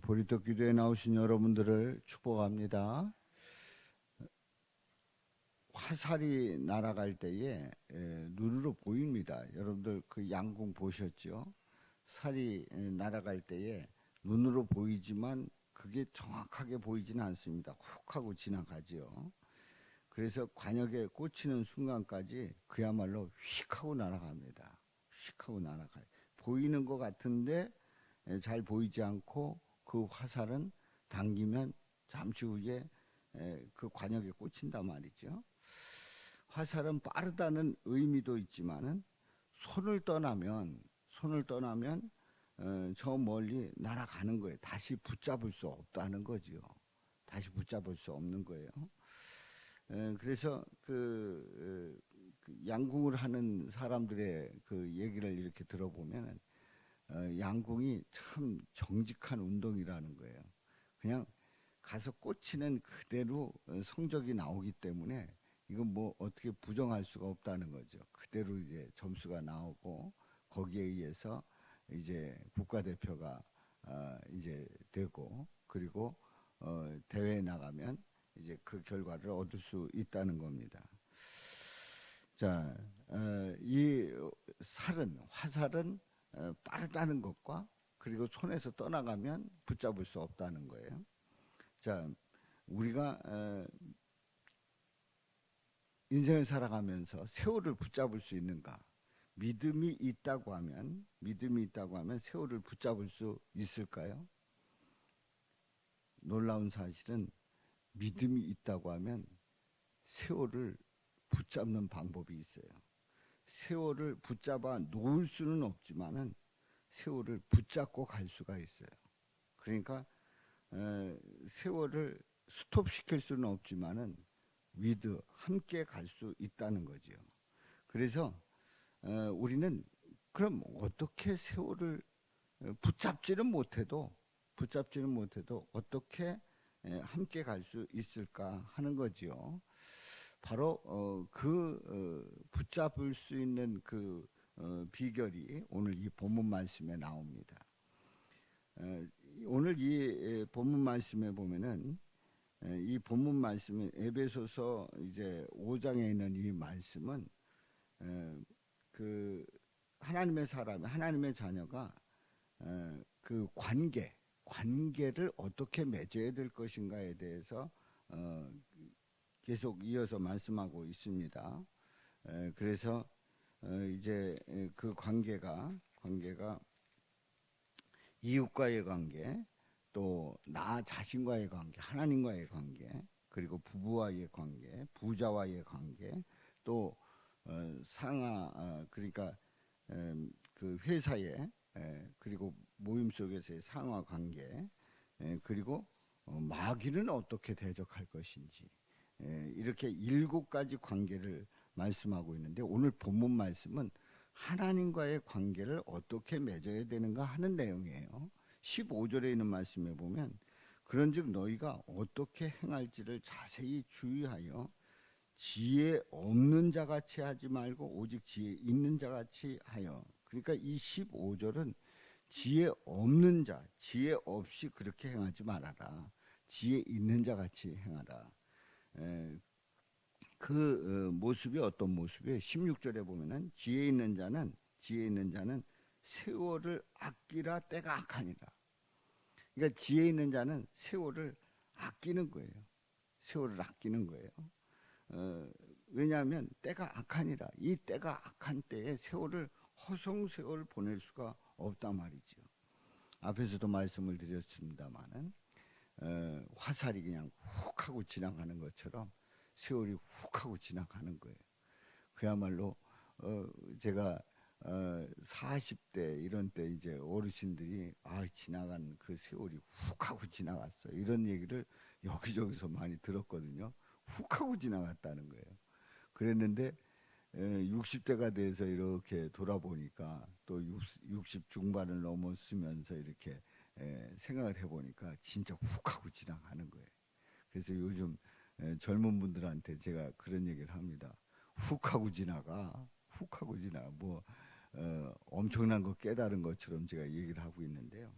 보리떡 기도에 나오신 여러분들을 축복합니다. 화살이 날아갈 때에 눈으로 보입니다. 여러분들 그 양궁 보셨죠? 살이 날아갈 때에 눈으로 보이지만 그게 정확하게 보이지는 않습니다. 훅 하고 지나가죠. 그래서 관역에 꽂히는 순간까지 그야말로 휙 하고 날아갑니다. 휙 하고 날아가요. 보이는 것 같은데 잘 보이지 않고 그 화살은 당기면 잠시 후에 그 관역에 꽂힌단 말이죠. 화살은 빠르다는 의미도 있지만은 손을 떠나면 저 멀리 날아가는 거예요. 다시 붙잡을 수 없다는 거죠. 다시 붙잡을 수 없는 거예요. 그래서 그 양궁을 하는 사람들의 그 얘기를 이렇게 들어보면 양궁이 참 정직한 운동이라는 거예요. 그냥 가서 꽂히는 그대로 성적이 나오기 때문에 이건 뭐 어떻게 부정할 수가 없다는 거죠. 그대로 이제 점수가 나오고 거기에 의해서 이제 국가대표가 이제 되고 그리고 대회에 나가면 이제 그 결과를 얻을 수 있다는 겁니다. 자, 이 화살은 빠르다는 것과 그리고 손에서 떠나가면 붙잡을 수 없다는 거예요. 자, 우리가 인생을 살아가면서 세월을 붙잡을 수 있는가? 믿음이 있다고 하면 세월을 붙잡을 수 있을까요? 놀라운 사실은 믿음이 있다고 하면 세월을 붙잡는 방법이 있어요. 세월을 붙잡아 놓을 수는 없지만은 세월을 붙잡고 갈 수가 있어요. 그러니까 세월을 스톱시킬 수는 없지만은 위드 함께 갈 수 있다는 거죠. 그래서 우리는 그럼 어떻게 세월을 붙잡지는 못해도 어떻게 함께 갈 수 있을까 하는 거지요. 바로 붙잡을 수 있는 그 비결이 오늘 이 본문 말씀에 나옵니다. 오늘 이 본문 말씀에 보면은 이 본문 말씀은 에베소서 이제 5장에 있는 이 말씀은 그 하나님의 사람, 하나님의 자녀가 그 관계를 어떻게 맺어야 될 것인가에 대해서 계속 이어서 말씀하고 있습니다. 그래서 이제 그 관계가 이웃과의 관계, 또 나 자신과의 관계, 하나님과의 관계, 그리고 부부와의 관계, 부자와의 관계, 또 상하 그러니까 그 회사의 그리고 모임 속에서의 상하 관계, 그리고 마귀는 어떻게 대적할 것인지 이렇게 7가지 관계를 말씀하고 있는데 오늘 본문 말씀은 하나님과의 관계를 어떻게 맺어야 되는가 하는 내용이에요. 15절에 있는 말씀에 보면 그런즉 너희가 어떻게 행할지를 자세히 주의하여 지혜 없는 자같이 하지 말고 오직 지혜 있는 자같이 하여. 그러니까 이 15절은 지혜 없는 자, 지혜 없이 그렇게 행하지 말아라. 지혜 있는 자같이 행하라. 그 모습이 어떤 모습이에요? 16절에 보면은 지혜 있는 자는 세월을 아끼라 때가 악하니라. 그러니까 지혜 있는 자는 세월을 아끼는 거예요. 세월을 아끼는 거예요. 왜냐하면 때가 악하니라. 이 때가 악한 때에 세월을 허송세월 보낼 수가 없단 말이죠. 앞에서도 말씀을 드렸습니다마는 화살이 그냥 훅 하고 지나가는 것처럼 세월이 훅 하고 지나가는 거예요. 그야말로 제가 40대 이런 때 이제 어르신들이 지나간 그 세월이 훅 하고 지나갔어 이런 얘기를 여기저기서 많이 들었거든요. 훅 하고 지나갔다는 거예요. 그랬는데 60대가 돼서 이렇게 돌아보니까 또 60 중반을 넘었으면서 이렇게 생각을 해보니까 진짜 훅 하고 지나가는 거예요. 그래서 요즘 젊은 분들한테 제가 그런 얘기를 합니다. 훅 하고 지나가. 뭐 엄청난 거 깨달은 것처럼 제가 얘기를 하고 있는데요.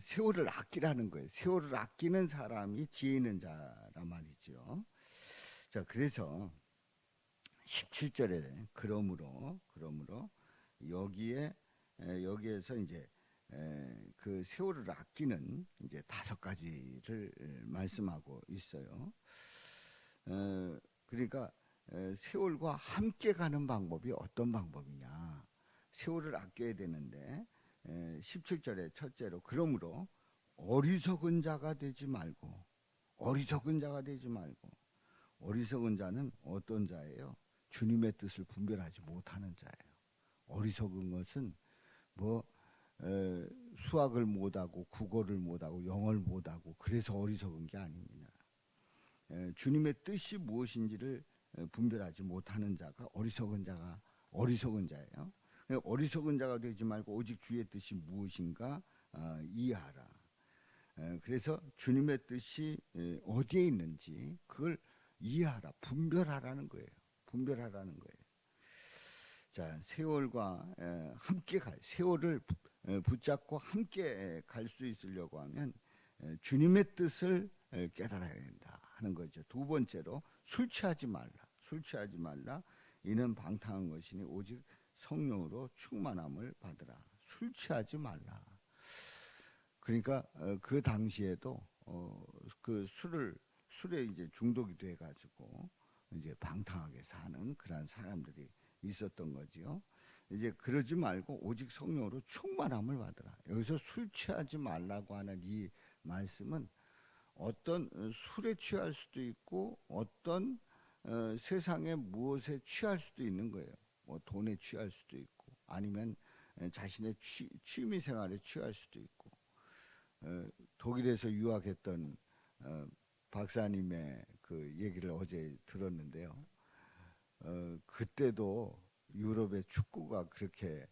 세월을 아끼라는 거예요. 세월을 아끼는 사람이 지혜 있는 자란 말이죠. 자, 그래서 17절에 그러므로 여기에 여기에서 이제 그 세월을 아끼는 이제 5가지를 말씀하고 있어요. 그러니까 세월과 함께 가는 방법이 어떤 방법이냐? 세월을 아껴야 되는데 17절에 첫째로 그러므로 어리석은 자가 되지 말고 어리석은 자는 어떤 자예요? 주님의 뜻을 분별하지 못하는 자예요. 어리석은 것은 뭐 수학을 못하고 국어를 못하고 영어를 못하고 그래서 어리석은 게 아닙니다. 주님의 뜻이 무엇인지를 분별하지 못하는 자가 어리석은 자예요. 어리석은 자가 되지 말고 오직 주의 뜻이 무엇인가 이해하라. 그래서 주님의 뜻이 어디에 있는지 그걸 이해하라, 분별하라는 거예요. 자, 세월과 함께 세월을 붙잡고 함께 갈 수 있으려고 하면 주님의 뜻을 깨달아야 된다 하는 거죠. 두 번째로 술 취하지 말라. 이는 방탕한 것이니 오직 성령으로 충만함을 받으라. 술 취하지 말라. 그러니까 그 당시에도 그 술에 이제 중독이 돼 가지고 이제 방탕하게 사는 그런 사람들이 있었던 거지요. 이제 그러지 말고 오직 성령으로 충만함을 받으라. 여기서 술 취하지 말라고 하는 이 말씀은 어떤 술에 취할 수도 있고 어떤 세상의 무엇에 취할 수도 있는 거예요. 뭐 돈에 취할 수도 있고 아니면 자신의 취미 생활에 취할 수도 있고 독일에서 유학했던 박사님의 그 얘기를 어제 들었는데요. 그때도 유럽의 축구가 그렇게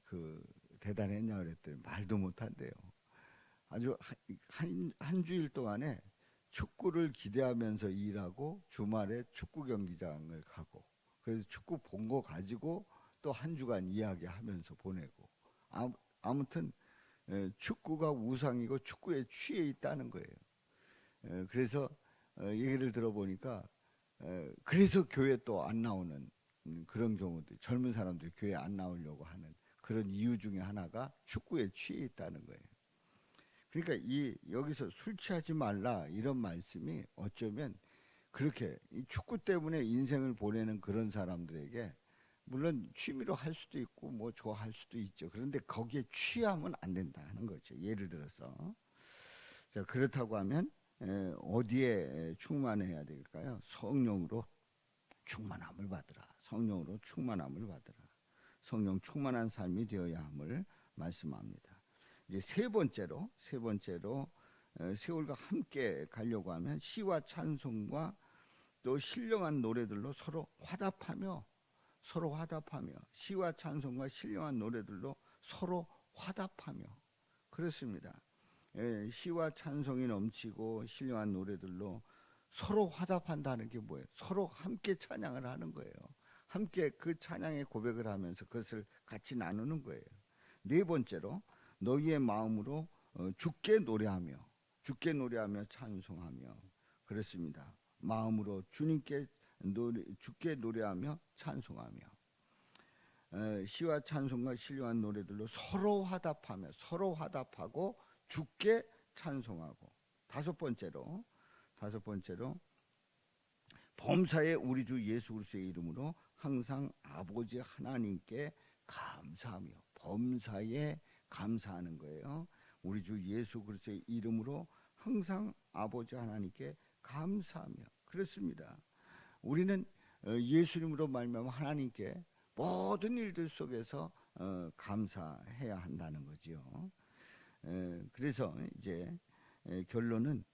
그 대단했냐 그랬더니 말도 못한대요. 아주 한 주일 동안에 축구를 기대하면서 일하고 주말에 축구 경기장을 가고 그래서 축구 본 거 가지고 또 한 주간 이야기하면서 보내고 아무튼 축구가 우상이고 축구에 취해 있다는 거예요. 그래서 얘기를 들어보니까 그래서 교회 또 안 나오는 그런 경우도 젊은 사람들이 교회 안 나오려고 하는 그런 이유 중에 하나가 축구에 취해 있다는 거예요. 그러니까 여기서 술 취하지 말라 이런 말씀이 어쩌면 그렇게 이 축구 때문에 인생을 보내는 그런 사람들에게 물론 취미로 할 수도 있고 뭐 좋아할 수도 있죠. 그런데 거기에 취하면 안 된다는 거죠. 예를 들어서 자 그렇다고 하면 어디에 충만해야 될까요? 성령으로 충만함을 받으라. 성령 충만한 삶이 되어야 함을 말씀합니다. 이제 세 번째로 세월과 함께 가려고 하면 시와 찬송과 또 신령한 노래들로 서로 화답하며 시와 찬송과 신령한 노래들로 서로 화답하며 그렇습니다. 시와 찬송이 넘치고 신령한 노래들로 서로 화답한다는 게 뭐예요? 서로 함께 찬양을 하는 거예요. 함께 그 찬양의 고백을 하면서 그것을 같이 나누는 거예요. 네 번째로 너희의 마음으로 주께 노래하며 찬송하며 그렇습니다. 마음으로 주께 노래하며 찬송하며 시와 찬송과 신령한 노래들로 서로 화답하고 주께 찬송하고 다섯 번째로 범사에 우리 주 예수 그리스도의 이름으로 항상 아버지 하나님께 감사하며 범사에 감사하는 거예요. 우리 주 예수 그리스도의 이름으로 항상 아버지 하나님께 감사하며 그렇습니다. 우리는 예수님으로 말미암아 하나님께 모든 일들 속에서 감사해야 한다는 거지요. 그래서 이제 결론은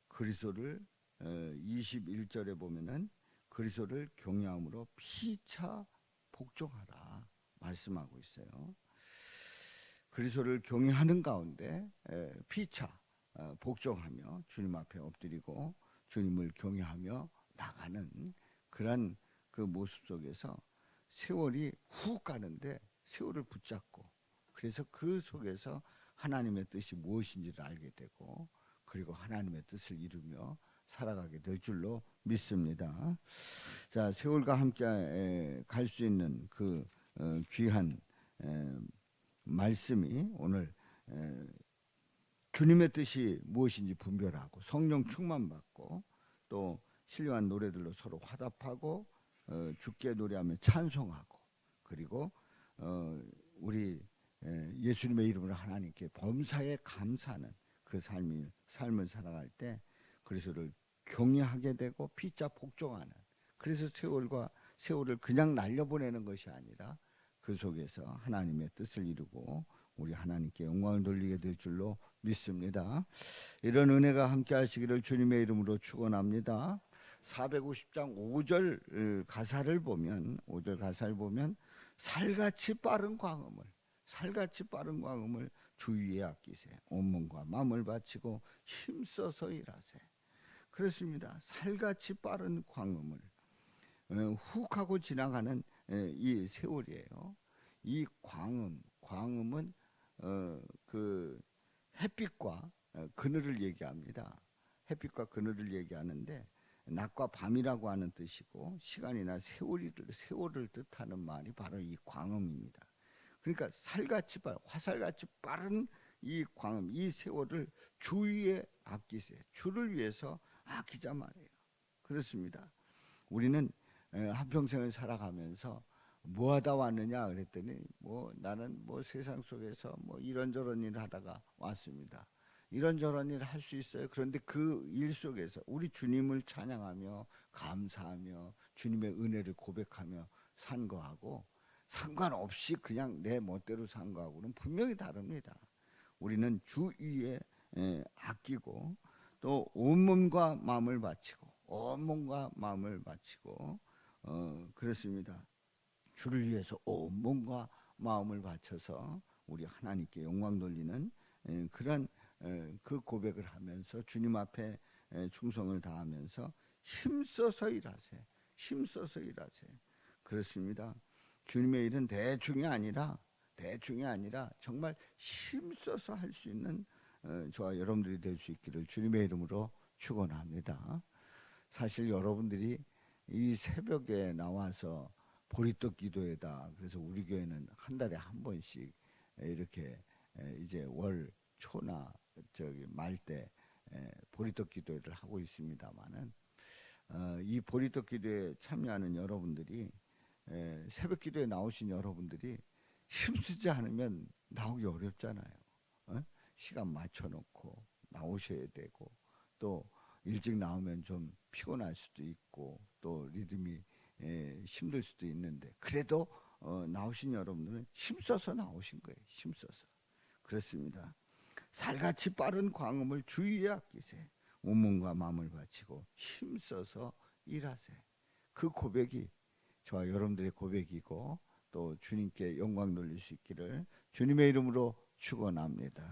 그리스도를 21절에 보면은 그리스도를 경외함으로 피차 복종하라 말씀하고 있어요. 그리스도를 경외하는 가운데 피차 복종하며 주님 앞에 엎드리고 주님을 경외하며 나가는 그런 그 모습 속에서 세월이 훅 가는데 세월을 붙잡고 그래서 그 속에서 하나님의 뜻이 무엇인지를 알게 되고 그리고 하나님의 뜻을 이루며 살아가게 될 줄로 믿습니다. 자, 세월과 함께 갈 수 있는 그 귀한 말씀이 오늘 주님의 뜻이 무엇인지 분별하고 성령 충만받고 또 신령한 노래들로 서로 화답하고 주께 노래하며 찬송하고 그리고 우리 예수님의 이름으로 하나님께 범사에 감사하는 그 삶을 살아갈 때 그리스도를 경외하게 되고 피차 복종하는 그래서 세월을 그냥 날려보내는 것이 아니라 그 속에서 하나님의 뜻을 이루고 우리 하나님께 영광을 돌리게 될 줄로 믿습니다. 이런 은혜가 함께 하시기를 주님의 이름으로 축원합니다. 450장 5절 가사를 보면 살같이 빠른 광음을 주위에 아끼세 온몸과 마음을 바치고 힘써서 일하세. 그렇습니다. 살같이 빠른 광음을 훅 하고 지나가는 이 세월이에요. 이 광음은 그 햇빛과 그늘을 얘기합니다. 햇빛과 그늘을 얘기하는데 낮과 밤이라고 하는 뜻이고 시간이나 세월을 뜻하는 말이 바로 이 광음입니다. 그러니까 화살같이 빠른 이 광음, 이 세월을 주위에 아끼세. 주를 위해서 아끼자 말이에요. 그렇습니다. 우리는 한평생을 살아가면서 뭐 하다 왔느냐 그랬더니 나는 세상 속에서 이런저런 일을 하다가 왔습니다. 이런저런 일을 할 수 있어요. 그런데 그 일 속에서 우리 주님을 찬양하며 감사하며 주님의 은혜를 고백하며 산 거하고 상관없이 그냥 내 멋대로 산 거하고는 분명히 다릅니다. 우리는 주 위에 아끼고 또 온몸과 마음을 바치고 그렇습니다. 주를 위해서 온몸과 마음을 바쳐서 우리 하나님께 영광 돌리는 그런 그 고백을 하면서 주님 앞에 충성을 다하면서 힘써서 일하세. 그렇습니다. 주님의 일은 대충이 아니라 정말 힘써서 할 수 있는 저와 여러분들이 될 수 있기를 주님의 이름으로 축원합니다. 사실 여러분들이 이 새벽에 나와서 보리떡 기도회다. 그래서 우리 교회는 한 달에 한 번씩 이렇게 이제 월 초나 말 때 보리떡 기도회를 하고 있습니다만은 이 보리떡 기도회에 참여하는 여러분들이 새벽 기도에 나오신 여러분들이 힘쓰지 않으면 나오기 어렵잖아요. 시간 맞춰놓고 나오셔야 되고 또 일찍 나오면 좀 피곤할 수도 있고 또 리듬이 힘들 수도 있는데 그래도 나오신 여러분들은 힘써서 나오신 거예요. 힘써서. 그렇습니다. 살같이 빠른 광음을 주위에 아끼세. 온몸과 마음을 바치고 힘써서 일하세. 그 고백이 저와 여러분들의 고백이고 또 주님께 영광 돌릴 수 있기를 주님의 이름으로 축원합니다.